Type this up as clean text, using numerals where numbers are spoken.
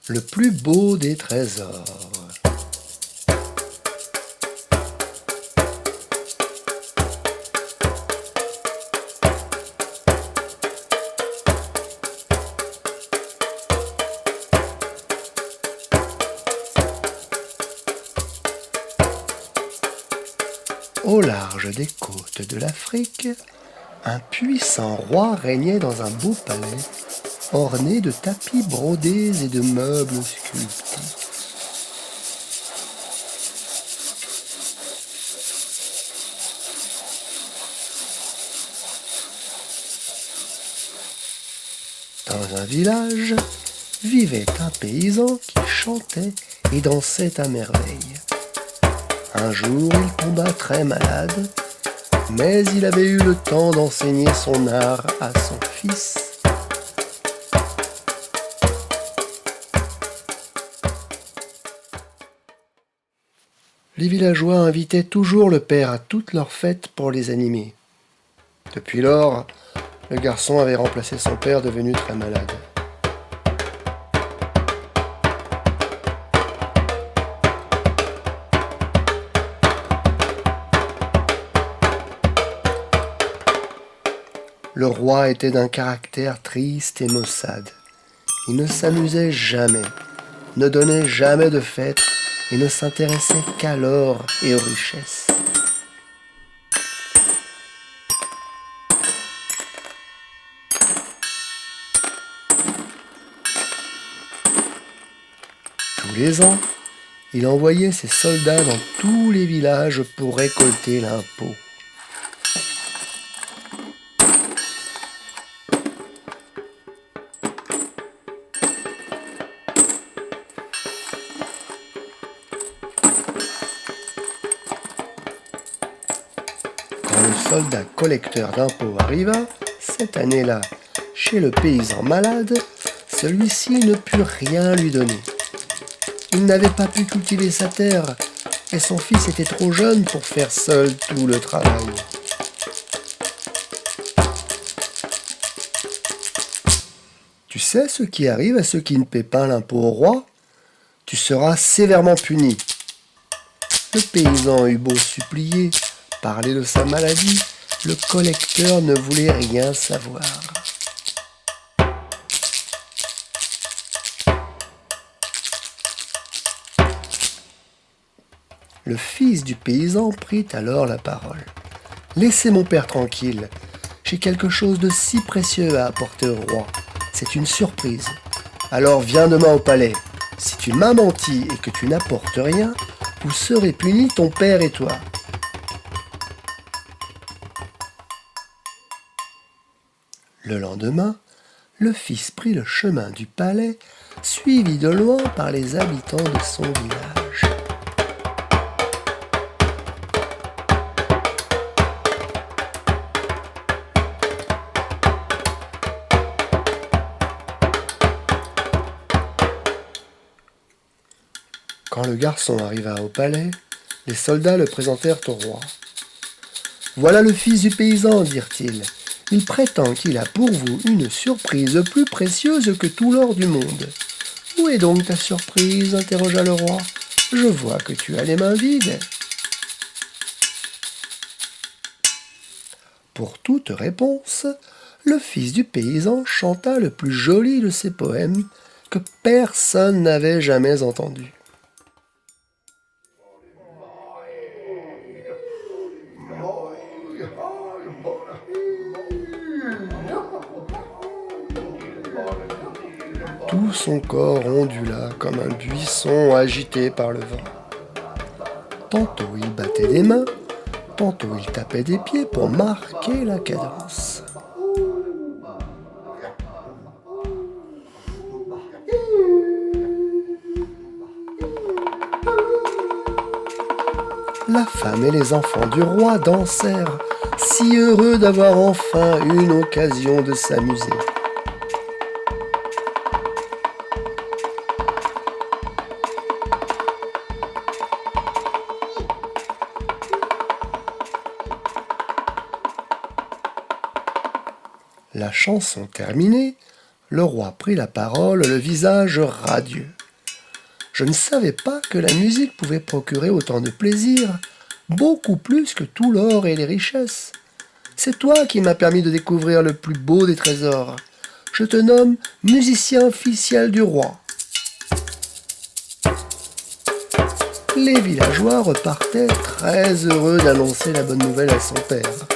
le plus beau des trésors. Au large des côtes de l'Afrique, un puissant roi régnait dans un beau palais orné de tapis brodés et de meubles sculptés. Dans un village vivait un paysan qui chantait et dansait à merveille. Un jour, il tomba très malade, mais il avait eu le temps d'enseigner son art à son fils. Les villageois invitaient toujours le père à toutes leurs fêtes pour les animer. Depuis lors, le garçon avait remplacé son père devenu très malade. Le roi était d'un caractère triste et maussade. Il ne s'amusait jamais, ne donnait jamais de fête et ne s'intéressait qu'à l'or et aux richesses. Tous les ans, il envoyait ses soldats dans tous les villages pour récolter l'impôt. Quand le soldat collecteur d'impôts arriva, cette année-là, chez le paysan malade, celui-ci ne put rien lui donner. Il n'avait pas pu cultiver sa terre, et son fils était trop jeune pour faire seul tout le travail. Tu sais ce qui arrive à ceux qui ne paient pas l'impôt au roi? Tu seras sévèrement puni. Le paysan eut beau supplier, parler de sa maladie, le collecteur ne voulait rien savoir. Le fils du paysan prit alors la parole. « Laissez mon père tranquille. J'ai quelque chose de si précieux à apporter au roi. C'est une surprise. Alors viens demain au palais. Si tu m'as menti et que tu n'apportes rien, vous serez punis, ton père et toi. » Le lendemain, le fils prit le chemin du palais, suivi de loin par les habitants de son village. Quand le garçon arriva au palais, les soldats le présentèrent au roi. « Voilà le fils du paysan, dirent-ils. Il prétend qu'il a pour vous une surprise plus précieuse que tout l'or du monde. »« Où est donc ta surprise ?» interrogea le roi. « Je vois que tu as les mains vides. » Pour toute réponse, le fils du paysan chanta le plus joli de ses poèmes que personne n'avait jamais entendu. Tout son corps ondula comme un buisson agité par le vent. Tantôt il battait des mains, tantôt il tapait des pieds pour marquer la cadence. La femme et les enfants du roi dansèrent, si heureux d'avoir enfin une occasion de s'amuser. La chanson terminée, Le roi prit la parole, le visage radieux. Je ne savais pas que la musique pouvait procurer autant de plaisir, beaucoup plus que tout l'or et les richesses. C'est toi qui m'as permis de découvrir le plus beau des trésors. Je te nomme musicien officiel du roi. Les villageois repartaient très heureux d'annoncer la bonne nouvelle à son père.